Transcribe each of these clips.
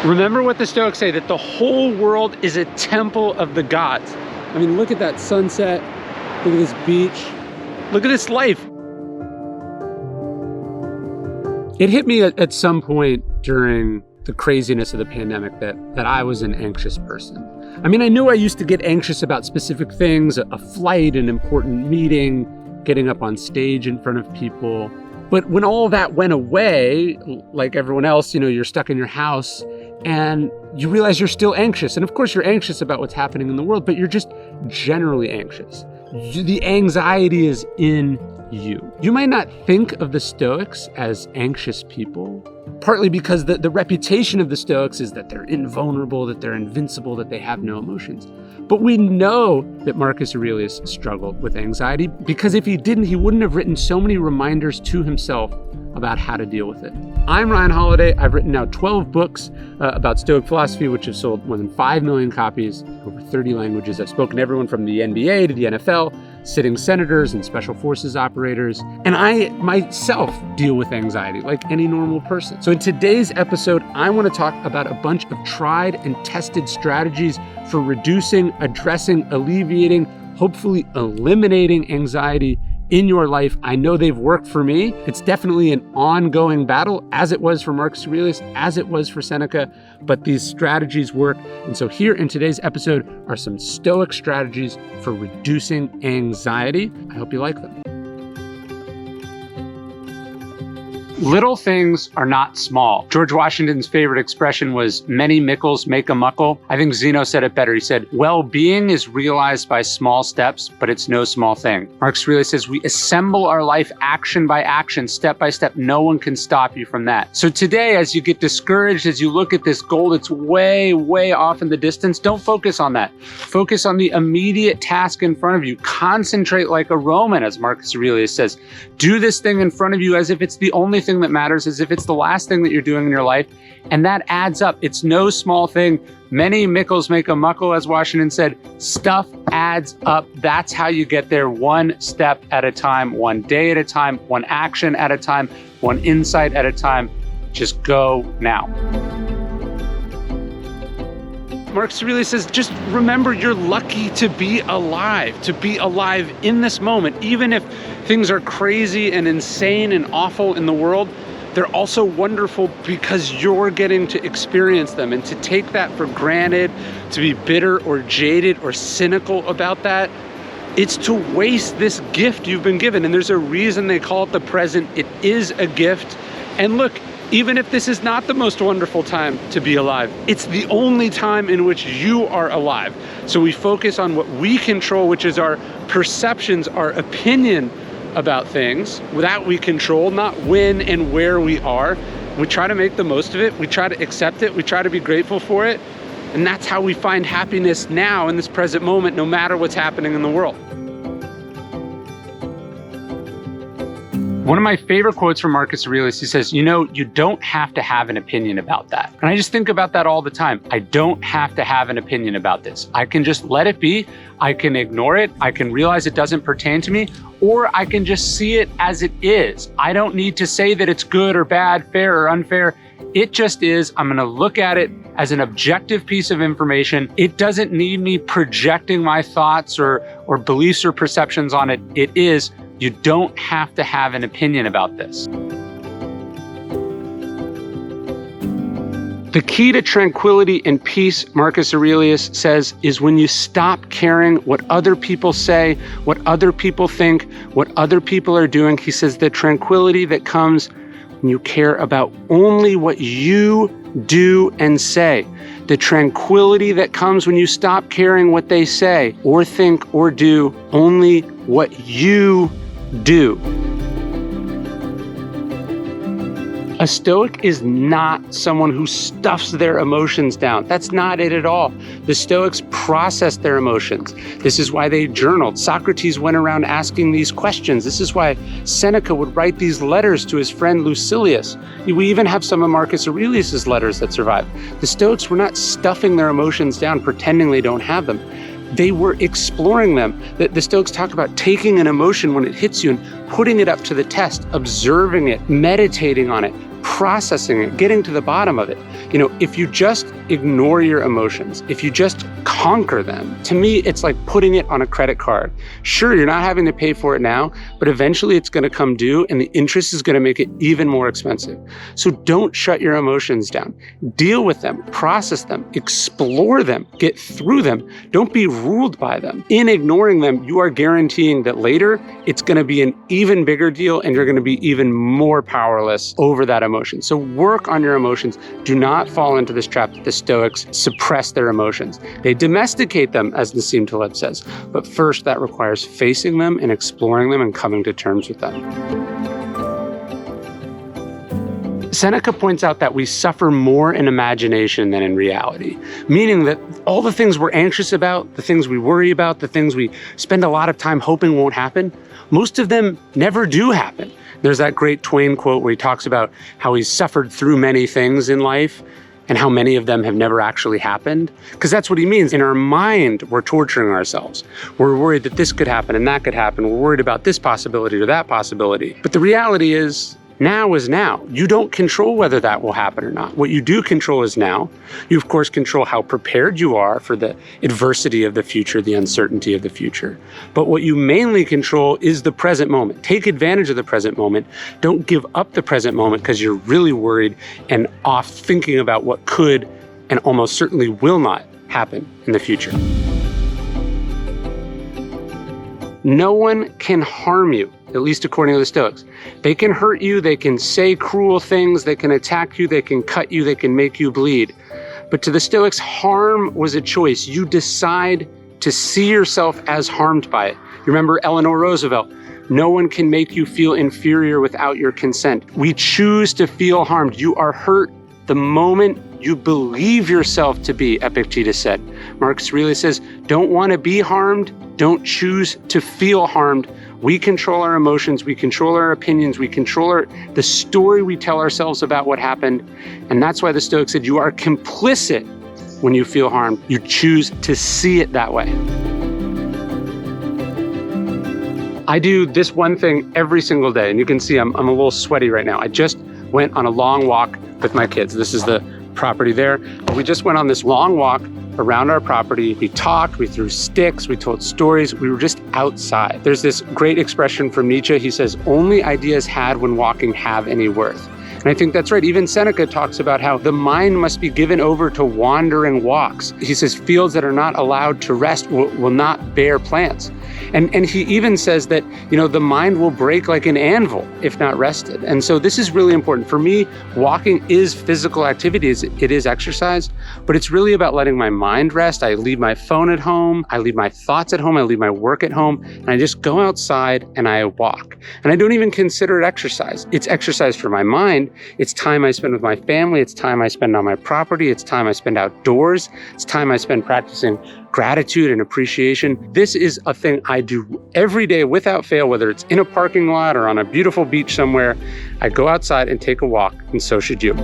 Remember what the Stoics say, that the whole world is a temple of the gods. I mean, look at that sunset. Look at this beach. Look at this life. It hit me at some point during the craziness of the pandemic that I was an anxious person. I mean, I knew I used to get anxious about specific things, a flight, an important meeting, getting up on stage in front of people. But when all that went away, like everyone else, you're stuck in your house and you realize you're still anxious. And of course you're anxious about what's happening in the world, but you're just generally anxious. The anxiety is in you. You might not think of the Stoics as anxious people, partly because the reputation of the Stoics is that they're invulnerable, that they're invincible, that they have no emotions. But we know that Marcus Aurelius struggled with anxiety, because if he didn't, he wouldn't have written so many reminders to himself about how to deal with it. I'm Ryan Holiday. I've written now 12 books about Stoic philosophy, which have sold more than 5 million copies, over 30 languages. I've spoken to everyone from the NBA to the NFL, sitting senators and special forces operators. And I myself deal with anxiety like any normal person. So in today's episode, I want to talk about a bunch of tried and tested strategies for reducing, addressing, alleviating, hopefully eliminating anxiety in your life. I know they've worked for me. It's definitely an ongoing battle, as it was for Marcus Aurelius, as it was for Seneca, but these strategies work. And so here in today's episode are some Stoic strategies for reducing anxiety. I hope you like them. Little things are not small. George Washington's favorite expression was, many mickles make a muckle. I think Zeno said it better. He said, well-being is realized by small steps, but it's no small thing. Marcus Aurelius says, we assemble our life action by action, step by step. No one can stop you from that. So today, as you get discouraged, as you look at this goal that's way, way off in the distance, don't focus on that. Focus on the immediate task in front of you. Concentrate like a Roman, as Marcus Aurelius says. Do this thing in front of you as if it's the only thing that matters, as if it's the last thing that you're doing in your life. And that adds up. It's no small thing. Many mickles make a muckle, as Washington said. Stuff adds up. That's how you get there, one step at a time, one day at a time, one action at a time, one insight at a time. Just go now. Marcus Aurelius says, just remember you're lucky to be alive in this moment. Even if things are crazy and insane and awful in the world, they're also wonderful because you're getting to experience them. And to take that for granted, to be bitter or jaded or cynical about that, it's to waste this gift you've been given. And there's a reason they call it the present. It is a gift. And look, even if this is not the most wonderful time to be alive, it's the only time in which you are alive. So we focus on what we control, which is our perceptions, our opinion about things that we control, not when and where we are. We try to make the most of it. We try to accept it. We try to be grateful for it. And that's how we find happiness now in this present moment, no matter what's happening in the world. One of my favorite quotes from Marcus Aurelius, he says, you don't have to have an opinion about that. And I just think about that all the time. I don't have to have an opinion about this. I can just let it be. I can ignore it. I can realize it doesn't pertain to me, or I can just see it as it is. I don't need to say that it's good or bad, fair or unfair. It just is. I'm going to look at it as an objective piece of information. It doesn't need me projecting my thoughts or beliefs or perceptions on it. It is. You don't have to have an opinion about this. The key to tranquility and peace, Marcus Aurelius says, is when you stop caring what other people say, what other people think, what other people are doing. He says the tranquility that comes when you care about only what you do and say. The tranquility that comes when you stop caring what they say or think or do, only what you do. A Stoic is not someone who stuffs their emotions down. That's not it at all. The Stoics process their emotions. This is why they journaled. Socrates went around asking these questions. This is why Seneca would write these letters to his friend Lucilius. We even have some of Marcus Aurelius's letters that survive. The Stoics were not stuffing their emotions down, pretending they don't have them. They were exploring them. The Stoics talk about taking an emotion when it hits you and putting it up to the test, observing it, meditating on it, processing it, getting to the bottom of it. If you just ignore your emotions, if you just conquer them, to me, it's like putting it on a credit card. Sure, you're not having to pay for it now, but eventually it's going to come due and the interest is going to make it even more expensive. So don't shut your emotions down. Deal with them, process them, explore them, get through them. Don't be ruled by them. In ignoring them, you are guaranteeing that later it's going to be an even bigger deal and you're going to be even more powerless over that emotion. So work on your emotions. Do not fall into this trap that the Stoics suppress their emotions. They domesticate them, as Nassim Taleb says. But first, that requires facing them and exploring them and coming to terms with them. Seneca points out that we suffer more in imagination than in reality, meaning that all the things we're anxious about, the things we worry about, the things we spend a lot of time hoping won't happen, most of them never do happen. There's that great Twain quote where he talks about how he's suffered through many things in life and how many of them have never actually happened. Because that's what he means. In our mind, we're torturing ourselves. We're worried that this could happen and that could happen. We're worried about this possibility or that possibility. But the reality is, now is now. You don't control whether that will happen or not. What you do control is now. You, of course, control how prepared you are for the adversity of the future, the uncertainty of the future. But what you mainly control is the present moment. Take advantage of the present moment. Don't give up the present moment because you're really worried and off thinking about what could and almost certainly will not happen in the future. No one can harm you, at least according to the Stoics. They can hurt you, they can say cruel things, they can attack you, they can cut you, they can make you bleed. But to the Stoics, harm was a choice. You decide to see yourself as harmed by it. You remember Eleanor Roosevelt, no one can make you feel inferior without your consent. We choose to feel harmed. You are hurt the moment you believe yourself to be, Epictetus said. Marcus Aurelius says, don't want to be harmed, don't choose to feel harmed. We control our emotions, we control our opinions, we control the story we tell ourselves about what happened. And that's why the Stoics said you are complicit when you feel harmed. You choose to see it that way. I do this one thing every single day, and you can see I'm a little sweaty right now. I just went on a long walk with my kids. This is the property there. We just went on this long walk around our property. We talked, we threw sticks, we told stories. We were just outside. There's this great expression from Nietzsche. He says, only ideas had when walking have any worth. And I think that's right. Even Seneca talks about how the mind must be given over to wandering walks. He says fields that are not allowed to rest will not bear plants. And he even says that, the mind will break like an anvil if not rested. And so this is really important. For me, walking is physical activity. It is exercise, but it's really about letting my mind rest. I leave my phone at home. I leave my thoughts at home. I leave my work at home. And I just go outside and I walk. And I don't even consider it exercise. It's exercise for my mind. It's time I spend with my family. It's time I spend on my property. It's time I spend outdoors. It's time I spend practicing gratitude and appreciation. This is a thing I do every day without fail, whether it's in a parking lot or on a beautiful beach somewhere. I go outside and take a walk, and so should you.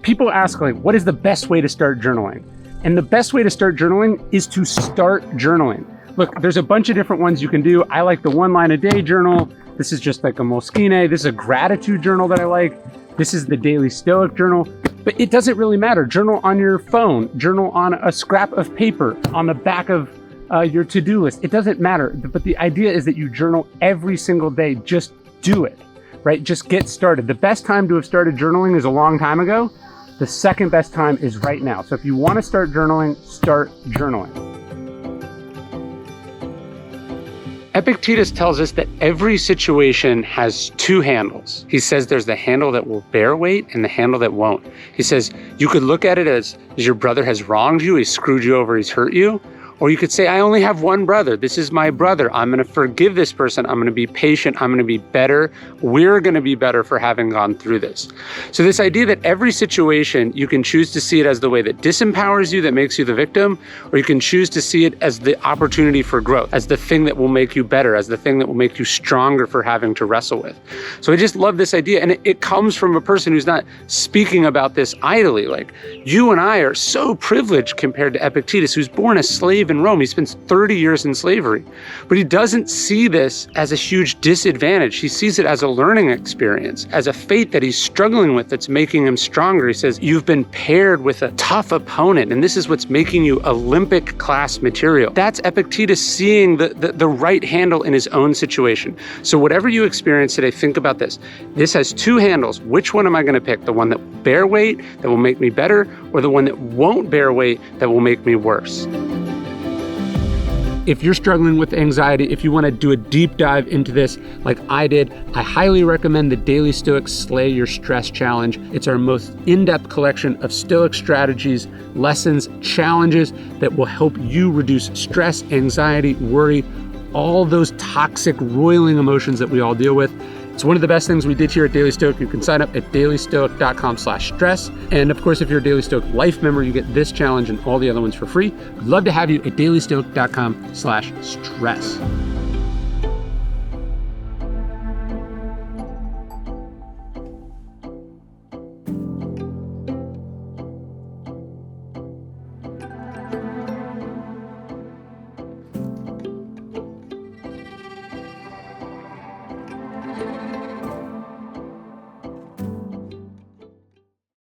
People ask, what is the best way to start journaling? And the best way to start journaling is to start journaling. Look, there's a bunch of different ones you can do. I like the 1 line a day journal. This is just like a Moschine. This is a gratitude journal that I like. This is the daily Stoic journal. But it doesn't really matter. Journal on your phone, journal on a scrap of paper, on the back of your to-do list. It doesn't matter. But the idea is that you journal every single day. Just do it, right? Just get started. The best time to have started journaling is a long time ago. The second best time is right now. So if you want to start journaling, start journaling. Epictetus tells us that every situation has two handles. He says there's the handle that will bear weight and the handle that won't. He says you could look at it as your brother has wronged you, he's screwed you over, he's hurt you. Or you could say, I only have one brother. This is my brother. I'm going to forgive this person. I'm going to be patient. I'm going to be better. We're going to be better for having gone through this. So this idea that every situation, you can choose to see it as the way that disempowers you, that makes you the victim, or you can choose to see it as the opportunity for growth, as the thing that will make you better, as the thing that will make you stronger for having to wrestle with. So I just love this idea. And it comes from a person who's not speaking about this idly. Like, you and I are so privileged compared to Epictetus, who's born a slave slave in Rome. He spends 30 years in slavery. But he doesn't see this as a huge disadvantage. He sees it as a learning experience, as a fate that he's struggling with that's making him stronger. He says, you've been paired with a tough opponent, and this is what's making you Olympic class material. That's Epictetus seeing the right handle in his own situation. So whatever you experience today, think about this. This has two handles. Which one am I going to pick? The one that will bear weight, that will make me better, or the one that won't bear weight, that will make me worse? If you're struggling with anxiety, if you want to do a deep dive into this like I did, I highly recommend the Daily Stoic Slay Your Stress Challenge. It's our most in-depth collection of Stoic strategies, lessons, challenges that will help you reduce stress, anxiety, worry, all those toxic, roiling emotions that we all deal with. It's one of the best things we did here at Daily Stoic. You can sign up at dailystoic.com/stress. And of course, if you're a Daily Stoic Life member, you get this challenge and all the other ones for free. We'd love to have you at dailystoic.com/stress.